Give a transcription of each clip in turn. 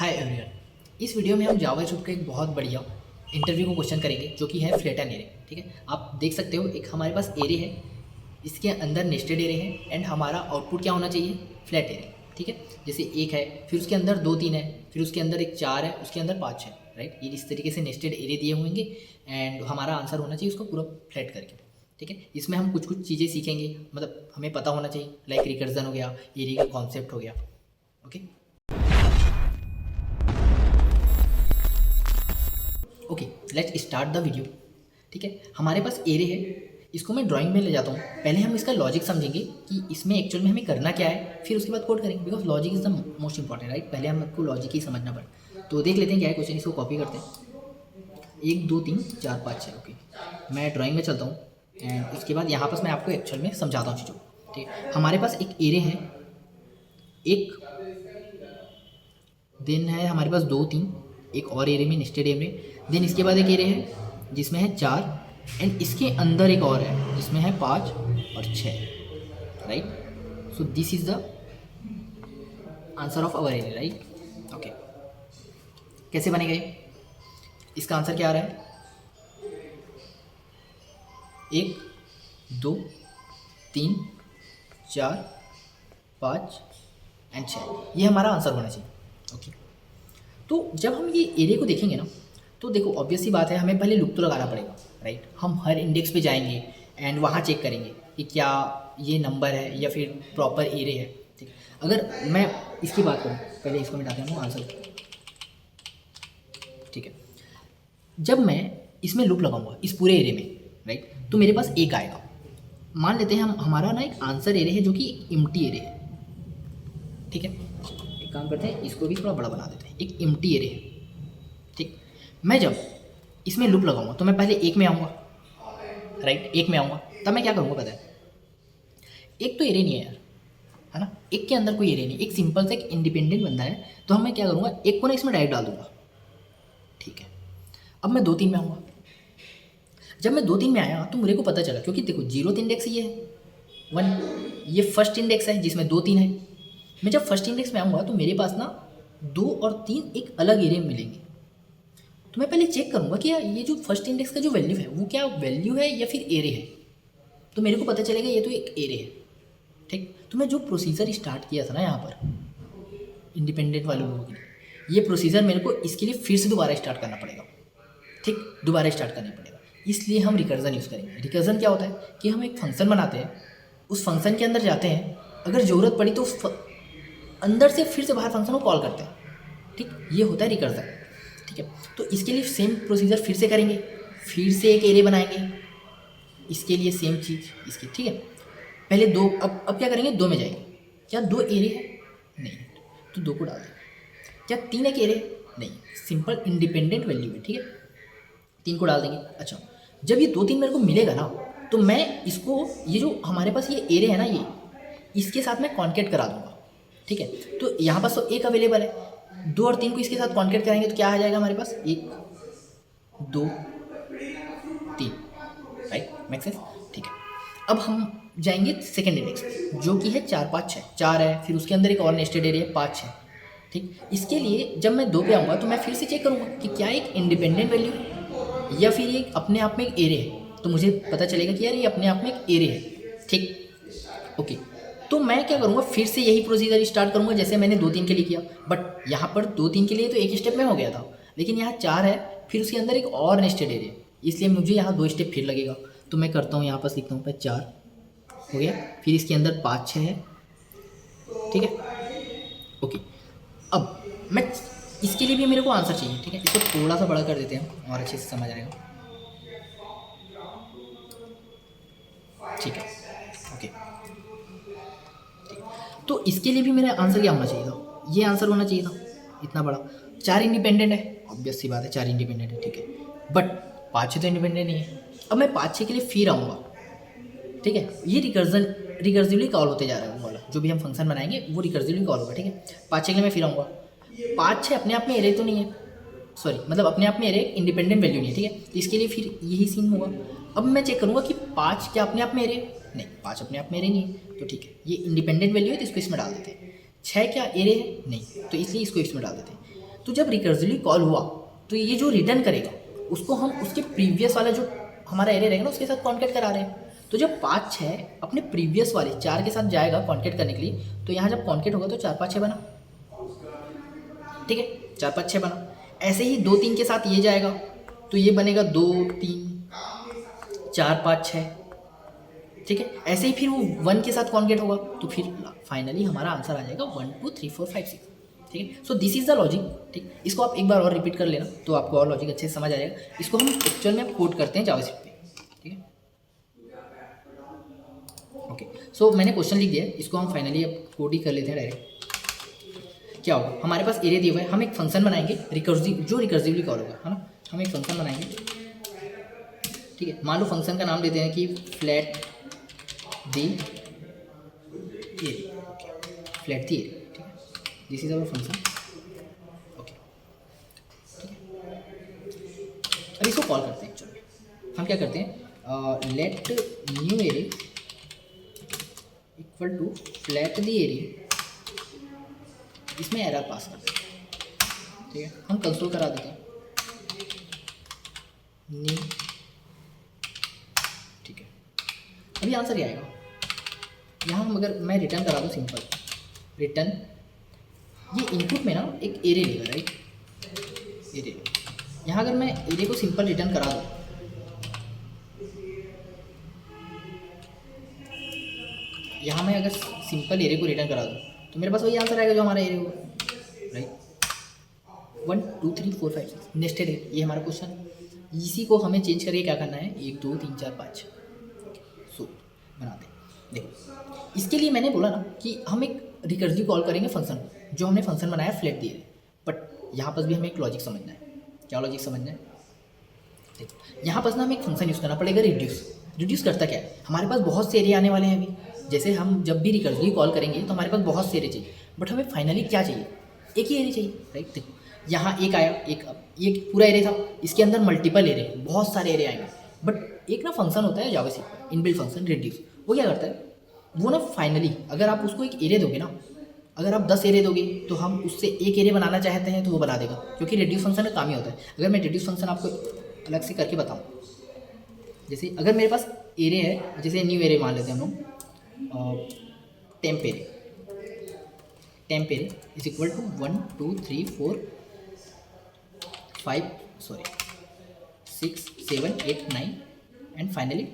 Hi everyone. इस video में हम जावास्क्रिप्ट का एक बहुत बढ़िया इंटरव्यू को क्वेश्चन करेंगे जो कि है फ्लैट एंड एरे। ठीक है, आप देख सकते हो एक हमारे पास एरे है, इसके अंदर नेस्टेड एरे है एंड हमारा आउटपुट क्या होना चाहिए, फ्लैट एरे। ठीक है, जैसे एक है, फिर उसके अंदर दो तीन है, फिर उसके अंदर एक चार है, उसके अंदर पाँच है। राइट, ये इस तरीके से नेस्टेड एरे दिए होंगे एंड हमारा आंसर होना चाहिए उसको पूरा फ्लैट करके। ठीक है, इसमें हम कुछ कुछ चीज़ें सीखेंगे, मतलब हमें पता होना चाहिए, लाइक रिकर्जन हो गया, एरे का कॉन्सेप्ट हो गया। Okay okay, let's start the video. ठीक है, हमारे पास एरे है, इसको मैं ड्राइंग में ले जाता हूँ। पहले हम इसका लॉजिक समझेंगे कि इसमें एक्चुअल में हमें करना क्या है, फिर उसके बाद कोड करेंगे, because logic is the most important. Right, पहले हमको लॉजिक ही समझना पड़े। तो देख लेते हैं क्या है क्वेश्चन, इसको कॉपी करते हैं। 1 2 3 4 5 6। ओके, मैं ड्राइंग में चलता हूँ एंड उसके बाद यहाँ पास मैं आपको एक्चुअल में समझाता हूँ चीज़ों को। ठीक है, हमारे पास एक एरे है, एक देन है हमारे पास 2 3, एक और एरे में नेस्टेड एरे में, देन इसके बाद एक एरे है जिसमें है 4 एंड इसके अंदर एक और है जिसमें है 5 और 6। Right, so this is the answer of our array. Right, okay, कैसे बनेगा ये? इसका आंसर क्या आ रहा है? 1 2 3 4 5 एंड 6, ये हमारा आंसर होना चाहिए। ओके, तो जब हम ये एरे को देखेंगे ना, तो देखो ऑब्वियस सी बात है, हमें पहले लूप तो लगाना पड़ेगा। राइट, हम हर इंडेक्स पे जाएंगे एंड वहाँ चेक करेंगे कि क्या ये नंबर है या फिर प्रॉपर एरे है। ठीक है, अगर मैं इसकी बात करूँ, पहले इसको मिटाते हैं आंसर। ठीक है, जब मैं इसमें लूप लगाऊंगा इस पूरे एरे में, राइट, तो मेरे पास एक आएगा। मान लेते हैं हम, हमारा ना एक आंसर एरे है जो कि एम्प्टी एरे है। ठीक है, एक काम करते हैं, इसको भी थोड़ा बड़ा बना देते हैं, एक एम्प्टी एरे है। ठीक, मैं जब इसमें लूप लगाऊंगा तो मैं पहले एक में आऊँगा। राइट, एक में आऊँगा, तब मैं क्या करूँगा पता है? एक तो एरे नहीं है यार, है ना, एक के अंदर कोई एरे नहीं, एक सिंपल सा एक इंडिपेंडेंट बंदा है, तो हम मैं क्या करूँगा, एक को ना इसमें डायरेक्ट डाल दूंगा। ठीक है, अब मैं 2 3 में आऊँगा। जब मैं 2 3 में आया तो मुझे को पता चला, क्योंकि देखो 0th इंडेक्स ये है 1, ये फर्स्ट इंडेक्स है जिसमें 2 3 है। मैं जब फर्स्ट इंडेक्स में आऊँगा तो मेरे पास ना 2 और 3 एक अलग एरे मिलेंगे। तो मैं पहले चेक करूँगा कि यार ये जो फर्स्ट इंडेक्स का जो वैल्यू है वो क्या वैल्यू है या फिर एरे है। तो मेरे को पता चलेगा ये तो एक एरे है। ठीक, तो मैं जो प्रोसीजर स्टार्ट किया था ना यहाँ पर इंडिपेंडेंट वाले लोगों के लिए, ये प्रोसीजर मेरे को इसके लिए फिर से दोबारा स्टार्ट करना पड़ेगा। ठीक, दोबारा स्टार्ट करना पड़ेगा, इसलिए हम रिकर्जन यूज़ करेंगे। रिकर्जन क्या होता है कि हम एक फंक्शन बनाते हैं, उस फंक्शन के अंदर जाते हैं, अगर ज़रूरत पड़ी तो उस अंदर से फिर से बाहर फंक्शन को कॉल करते हैं। ठीक, ये होता है रिकर्जन। ठीक है, तो इसके लिए सेम प्रोसीजर फिर से करेंगे, फिर से एक एरे बनाएंगे, इसके लिए सेम चीज़ इसकी। ठीक है, पहले दो, अब क्या करेंगे, 2 में जाएंगे। क्या 2 एरे है? नहीं, तो 2 को डाल देंगे। क्या 3 एक एरे? नहीं, सिंपल इंडिपेंडेंट वैल्यू है। ठीक है, 3 को डाल देंगे। अच्छा, जब ये 2 3 मेरे को मिलेगा ना, तो मैं इसको, ये जो हमारे पास ये एरे है ना, ये इसके साथ मैं कॉन्केट करा दूंगा। ठीक है, तो यहाँ पास तो एक अवेलेबल है, 2 और 3 को इसके साथ कॉन्केट कराएंगे तो क्या आ जाएगा हमारे पास, 1 2 3। Right, make sense? ठीक है, अब हम जाएंगे सेकेंड इंडेक्स जो कि है 4 5 6। 4 है, फिर उसके अंदर एक और नेस्टेड एरे है 5 6। ठीक, इसके लिए जब मैं 2 पे आऊँगा तो मैं फिर से चेक करूँगा कि क्या एक इंडिपेंडेंट वैल्यू है या फिर ये अपने आप में एक एरे है। तो मुझे पता चलेगा कि यार ये अपने आप में एक एरे है। ठीक, ओके, तो मैं क्या करूँगा, फिर से यही प्रोसीजर स्टार्ट करूँगा जैसे मैंने 2 3 के लिए किया। बट यहाँ पर 2 3 के लिए तो एक स्टेप में हो गया था, लेकिन यहाँ 4 है, फिर उसके अंदर एक और नेस्टेड एरे है, इसलिए मुझे यहाँ 2 स्टेप फिर लगेगा। तो मैं करता हूँ, यहाँ पर लिखता हूँ 4 हो गया, फिर इसके अंदर 5 6 है। ठीक है, ओके, अब मैं इसके लिए भी मेरे को आंसर चाहिए। ठीक है, इसको थोड़ा सा बड़ा कर देते हैं और अच्छे से समझ आएगा। ठीक है, ओके, तो इसके लिए भी मेरा आंसर क्या होना चाहिए था, ये आंसर होना चाहिए था इतना बड़ा। 4 इंडिपेंडेंट है, ऑब्वियस सी बात है 4 इंडिपेंडेंट है। ठीक है, बट 5 6 तो इंडिपेंडेंट नहीं है। अब मैं 5 6 के लिए फिर आऊँगा। ठीक है, ये रिकर्सिवली कॉल होते जा रहा है, वो वाला जो भी हम फंक्शन बनाएंगे वो रिकर्सिवली कॉल होगा। ठीक है, 5 6 के लिए मैं फिर आऊँगा। 5 6 अपने आप में एरे तो नहीं है, सॉरी, मतलब अपने आप में एरे इंडिपेंडेंट वैल्यू नहीं है। ठीक है, तो इसके लिए फिर यही सीन होगा। अब मैं चेक करूँगा कि 5 क्या अपने आप में एरे? नहीं, 5 अपने आप में एरे नहीं है, तो ठीक है, ये इंडिपेंडेंट वैल्यू है तो इसको इसमें डाल देते हैं। 6 क्या एरे है? नहीं, तो इसलिए इसको इसमें डाल देते हैं। तो जब रिकर्सिवली कॉल हुआ तो ये जो रिटर्न करेगा उसको हम उसके प्रीवियस वाला जो हमारा एरे रहेगा ना उसके साथ कॉन्केट करा रहे हैं। तो जब 5 6 अपने प्रीवियस वाले 4 के साथ जाएगा कॉन्केट करने के लिए, तो यहाँ जब कॉन्केट होगा तो 4 5 6 बना, ठीक है, 4 5 6 बना। ऐसे ही 2 3 के साथ ये जाएगा तो ये बनेगा 2 3 4 5 6, ठीक है। ऐसे ही फिर वो 1 के साथ कॉन्केट होगा तो फिर फाइनली हमारा आंसर आ जाएगा 1 2 3 4 5 6, ठीक है। So this is the logic, ठीक। इसको आप एक बार और रिपीट कर लेना तो आपको और लॉजिक अच्छे से समझ आ जाएगा। इसको हम एक्चुअल में कोड करते हैं जावास्क्रिप्ट पे, ठीक है। ओके, सो मैंने क्वेश्चन लिख दिया है, इसको हम फाइनली अब कोड ही कर लेते हैं डायरेक्ट। क्या होगा, हमारे पास एरिया दिया हुआ है, हम एक फंक्शन बनाएंगे रिकर्सिव, जो रिकर्सिवली कॉल होगा, है ना। हम एक फंक्शन बनाएंगे, ठीक है। मान लो फंक्शन का नाम देते हैं कि flat the area, flat the area, ठीक है। This is our function, okay, ठीक है। अब इसको कॉल करते हैं। एक्चुअली हम क्या करते हैं, let new array equal to flat the array, इसमें एरर पास करते हैं, ठीक है। हम कंसोल करा देते हैं न्यू, ठीक है। अभी आंसर क्या आएगा, यहाँ हम अगर मैं रिटर्न करा दूँ सिंपल रिटर्न, ये इनपुट में ना एक एरे लेगा, राइट, एरे। यहाँ अगर मैं एरे को सिंपल रिटर्न करा दूँ, यहाँ मैं अगर सिंपल एरे को रिटर्न करा दूँ तो मेरे पास वही आंसर आएगा जो हमारा एरे होगा, राइट। 1 2 3 4 5 6 नेस्टेड है, ये हमारा क्वेश्चन है। इसी को हमें चेंज करके क्या करना है, 1 2 3 4 5 सो बनाते हैं। देखो इसके लिए मैंने बोला ना कि हम एक रिकर्सिव कॉल करेंगे फंक्शन को, जो हमने फंक्शन बनाया फ्लैट दिए, बट यहाँ पर भी हमें एक लॉजिक समझना है। क्या लॉजिक समझना है, देखो यहाँ पर ना हमें एक फंक्शन यूज़ करना पड़ेगा रिड्यूस। रिड्यूस करता क्या है, हमारे पास बहुत से एरिया आने वाले हैं अभी, जैसे हम जब भी रिकर्सिवली कॉल करेंगे तो हमारे पास बहुत से एरे चाहिए, बट हमें फाइनली क्या चाहिए, एक ही एरे चाहिए, राइट। देखो यहाँ एक आया, एक पूरा एरे था, इसके अंदर मल्टीपल एरे, बहुत सारे एरे आएंगे, बट एक ना फंक्शन होता है जावास्क्रिप्ट इनबिल्ट फंक्शन रिड्यूस, वो क्या करता है, वो ना फाइनली अगर आप उसको एक एरे दोगे ना, अगर आप 10 एरे दोगे तो हम उससे एक एरे बनाना चाहते हैं तो वो बना देगा, क्योंकि रिड्यूस फंक्शन का काम ही होता है। अगर मैं रिड्यूस फंक्शन आपको अलग से करके बताऊँ, जैसे अगर मेरे पास एरे है, जैसे न्यू एरे मान लेते हैं हम लोग, temp array is equal to 1 2 3 4 5 6 7 8 9 and finally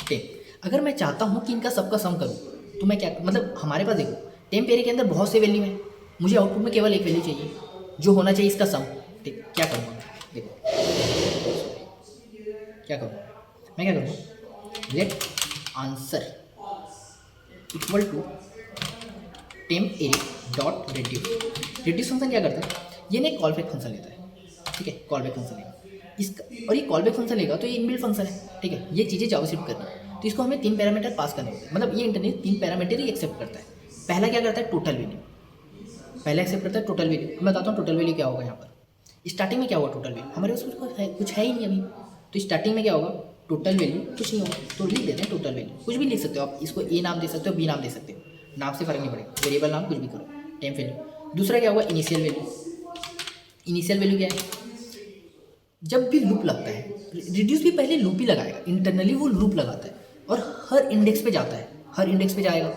10। अगर मैं चाहता हूँ कि इनका सबका सम करूँ तो मैं क्या, मतलब हमारे पास देखो टेम्प एरे के अंदर बहुत से वैल्यू हैं, मुझे आउटपुट में केवल एक वैल्यू चाहिए जो होना चाहिए इसका सम, ठीक। क्या करूँगा, देखो क्या करूँगा, मैं क्या करूँगा, let answer equal to temp array dot reduce. Reduce function क्या करता है, ये ना एक कॉल बैक फंक्शन लेता है, ठीक है, कॉल बैक फंक्शन लेगा इसका, और ये कॉल बैक फंक्शन लेगा तो ये इनबिल्ट फंक्शन है, ठीक है। ये चीज़ें जावास्क्रिप्ट करनी है तो इसको हमें 3 पैरामीटर पास करने होते हैं, मतलब ये इंटरनेट 3 पैरामीटर ही एक्सेप्ट करता है। पहला क्या करता है, टोटल वैल्यू, पहला एक्सेप्ट करता है टोटल वैल्यू। मैं बताता हूँ टोटल वैल्यू क्या होगा। यहाँ पर स्टार्टिंग में क्या होगा, टोटल वैल्यू हमारे पास कुछ है ही नहीं अभी, तो स्टार्टिंग में क्या होगा, टोटल वैल्यू कुछ नहीं होगा, तो लिख देते हैं टोटल वैल्यू। कुछ भी लिख सकते हो आप, इसको ए नाम दे सकते हो, बी नाम दे सकते हो, नाम से फर्क नहीं पड़ेगा, वेरिएबल नाम कुछ भी करो, टेम्प वैल्यू। दूसरा क्या होगा, इनिशियल वैल्यू। इनिशियल वैल्यू क्या है, जब भी लूप लगता है, रिड्यूस भी पहले लूप ही लगाएगा, इंटरनली वो लूप लगाता है और हर इंडेक्स पे जाता है, हर इंडेक्स पे जाएगा।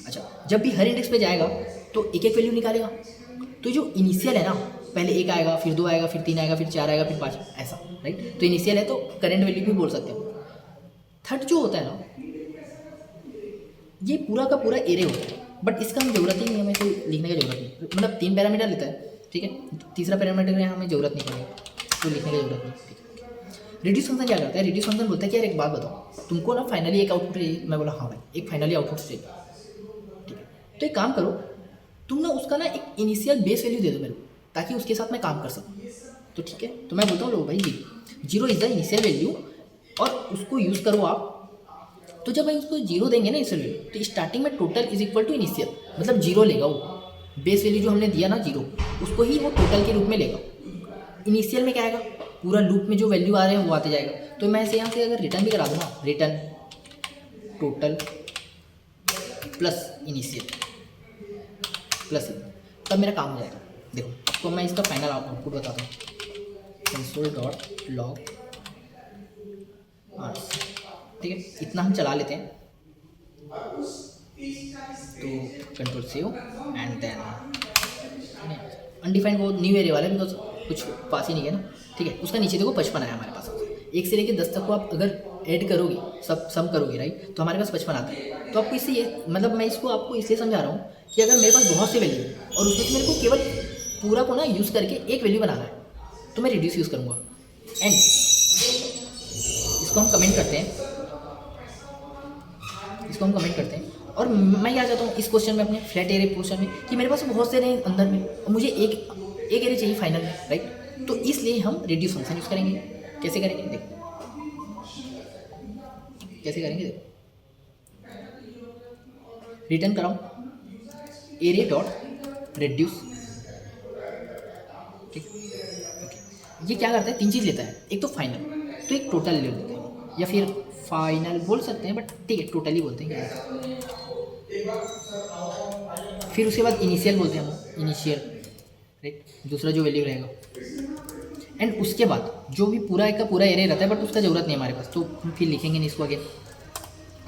अच्छा, जब भी हर इंडेक्स पे जाएगा तो एक एक वैल्यू निकालेगा। तो जो इनिशियल है ना, पहले 1 आएगा, फिर 2 आएगा, फिर 3 आएगा, फिर 4 आएगा, फिर 5, ऐसा, राइट। तो इनिशियल है तो करंट वैल्यू भी बोल सकते हो। थर्ड जो होता है ना, ये पूरा का पूरा एरे होता है, बट इसका हमें ज़रूरत ही नहीं, हमें कोई लिखने की ज़रूरत नहीं, मतलब 3 पैरामीटर लेता है, ठीक है। तीसरा पैरामीटर में हमें ज़रूरत नहीं पड़ेगी, तो लिखने की ज़रूरत नहीं, ठीक है। रिड्यूस फंक्शन क्या करता है, रिड्यूस फंक्शन बोलता है कि यार एक बात बताओ, तुमको ना फाइनली एक आउटपुट चाहिए। मैं बोला हाँ भाई, एक फाइनली आउटपुट चाहिए, ठीक है। तो एक काम करो, तुम ना उसका ना एक इनिशियल बेस वैल्यू दे दो मेरे को, ताकि उसके साथ मैं काम कर सकूँ। तो ठीक है, तो मैं बोलता हूँ लो भाई, zero is the initial value, और उसको यूज़ करो आप। तो जब भाई उसको 0 देंगे ना इनिशियल वैल्यू, तो स्टार्टिंग में total is equal to initial, मतलब 0 लेगा वो, बेस वैल्यू जो हमने दिया ना 0, उसको ही वो टोटल के रूप में लेगा। इनिशियल में क्या आएगा, पूरा लूप में जो वैल्यू आ रहे हैं वो आते जाएगा। तो मैं इसे यहाँ से अगर रिटर्न भी करा दूँ ना, return total plus initial plus, तब मेरा काम हो जाएगा। देखो तो मैं इसका फाइनल आउटपुट बताता हूँ, console.log आर्स, ठीक है, इतना हम चला लेते हैं। तो control save and then undefined वो न्यू एरे वाला है, बिकॉज कुछ पास ही नहीं है ना, ठीक है। उसका नीचे देखो 55 आया हमारे पास। 1 से लेकर 10 तक को आप अगर ऐड करोगे, सब सम करोगे राइट, तो हमारे पास 55 आता है। तो आपको इससे ये मतलब मैं इसको आपको इसलिए समझा रहा हूँ कि अगर मेरे पास बहुत से वैल्यू है और उसमें से मेरे को केवल पूरा को ना यूज़ करके एक वैल्यू बनाना है, तो मैं रिड्यूस यूज़ करूँगा। एंड इसको हम कमेंट करते हैं, इसको हम कमेंट करते हैं। और मैं क्या चाहता हूँ इस क्वेश्चन में, अपने फ्लैट एरे क्वेश्चन में, कि मेरे पास बहुत से एरे अंदर में और मुझे एक एरे चाहिए फाइनल में राइट। तो इसलिए हम रिड्यूस फंक्शन यूज़ करेंगे। कैसे करेंगे देखो, कैसे करेंगे देखो, रिटर्न कराऊँ एरे डॉट रिड्यूस, ठीक ओके। ये क्या करता है, 3 चीज़ लेता है, एक तो फाइनल, तो एक टोटल ले लेते हैं, या फिर फाइनल बोल सकते हैं, बट ठीक है टोटल ही बोलते हैं। फिर उसके बाद इनिशियल बोलते हैं हम, इनिशियल राइट, दूसरा जो वैल्यू रहेगा। एंड उसके बाद जो भी पूरा एक का पूरा एरे रहता है, बट उसका ज़रूरत नहीं है हमारे पास, तो हम फिर लिखेंगे नहीं इसको अगेन।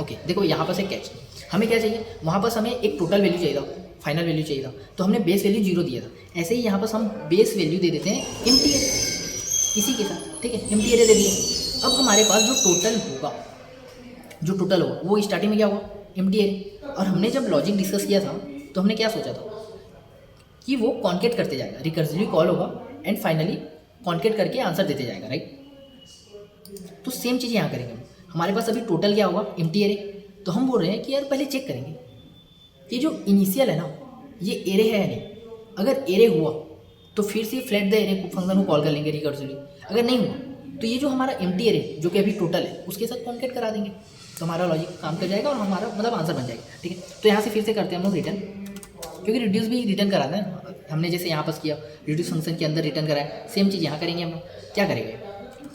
ओके देखो यहाँ पर से कैच, हमें क्या चाहिए, वहाँ पर हमें एक टोटल वैल्यू चाहिए था, फाइनल वैल्यू चाहिए था, तो हमने बेस वैल्यू 0 दिया था। ऐसे ही यहाँ पर हम बेस वैल्यू दे देते हैं एम्प्टी एरे इसी के साथ, ठीक है, एम्प्टी एरे दे दिए। अब हमारे पास जो टोटल होगा, जो टोटल होगा वो स्टार्टिंग में क्या होगा, एम्प्टी एरे। और हमने जब लॉजिक डिस्कस किया था तो हमने क्या सोचा था कि वो कॉन्केट करते जाएगा, रिकर्सिवली कॉल होगा एंड फाइनली कॉन्केट करके आंसर देते जाएगा राइट। तो सेम चीज़ यहाँ करेंगे। हमारे पास अभी टोटल क्या होगा, एम्प्टी एरे। तो हम बोल रहे हैं कि यार पहले चेक करेंगे कि जो इनिशियल है ना, ये एरे है या नहीं। अगर एरे हुआ तो फिर से फ्लैट द एरे फंक्शन को कॉल कर लेंगे रिकर्सिवली। अगर नहीं हुआ तो ये जो हमारा एम्प्टी एरे जो कि अभी टोटल है उसके साथ कॉन्केट करा देंगे, तो हमारा लॉजिक काम कर जाएगा और हमारा मतलब आंसर बन जाएगा, ठीक है। तो यहाँ से फिर से करते हैं हम लोग रिटर्न, क्योंकि रिड्यूस भी रिटर्न कराना है हमने, जैसे यहाँ पर किया रिड्यूस फंक्शन के अंदर रिटर्न कराया, सेम चीज़ यहाँ करेंगे हम लोग। क्या करेंगे,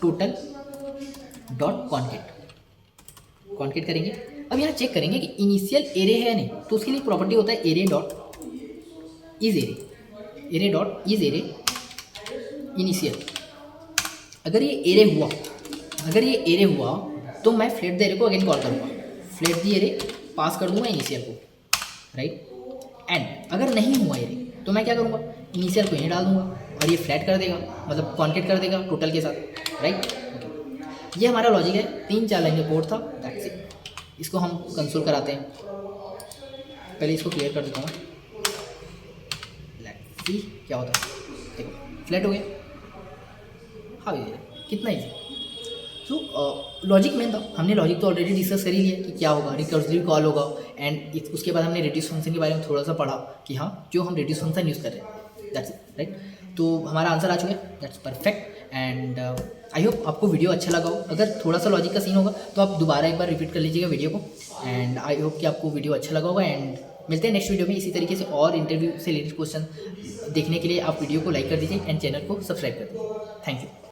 टोटल डॉट कॉन्केट करेंगे। अब यहाँ चेक करेंगे कि इनिशियल एरे है नहीं, तो उसके लिए प्रॉपर्टी होता है array dot is array, array dot is array initial. अगर ये एरे हुआ, अगर ये एरे हुआ तो मैं फ्लैट द एरे को अगेन कॉल करूँगा, फ्लैट द एरे पास कर दूंगा इनिशियल को राइट। एंड अगर नहीं हुआ एरे तो मैं क्या करूँगा, इनिशियल को यहीं डाल दूंगा और ये फ्लैट कर देगा, मतलब कॉन्केट कर देगा टोटल के साथ राइट। ये हमारा लॉजिक है, 3-4 लाइन का कोड था, दैट्स इट। इसको हम कंसोल कराते हैं, पहले इसको क्लियर कर देता हूँ, लेट्स सी क्या होता है। देखो फ्लैट हो गया, हाँ कितना ईजी। सो लॉजिक मेन था, हमने लॉजिक तो ऑलरेडी डिस्कस कर ही लिया कि क्या होगा, रिकर्सिव कॉल होगा। एंड उसके बाद हमने रिड्यूस फंक्शन के बारे में थोड़ा सा पढ़ा कि हाँ जो हम रिड्यूस फंक्शन यूज़ कर रहे हैं, दैट्स इट राइट। तो हमारा आंसर आ चुका है, that's perfect. And I hope आपको वीडियो अच्छा लगा हो। अगर थोड़ा सा लॉजिक का सीन होगा तो आप दोबारा एक बार रिपीट कर लीजिएगा वीडियो को। एंड आई होप कि आपको वीडियो अच्छा लगा होगा। एंड मिलते हैं नेक्स्ट वीडियो में इसी तरीके से और इंटरव्यू से रिलेटेड क्वेश्चन देखने के लिए आप वीडियो को लाइक कर दीजिए एंड चैनल को सब्सक्राइब कर दीजिए। Thank you.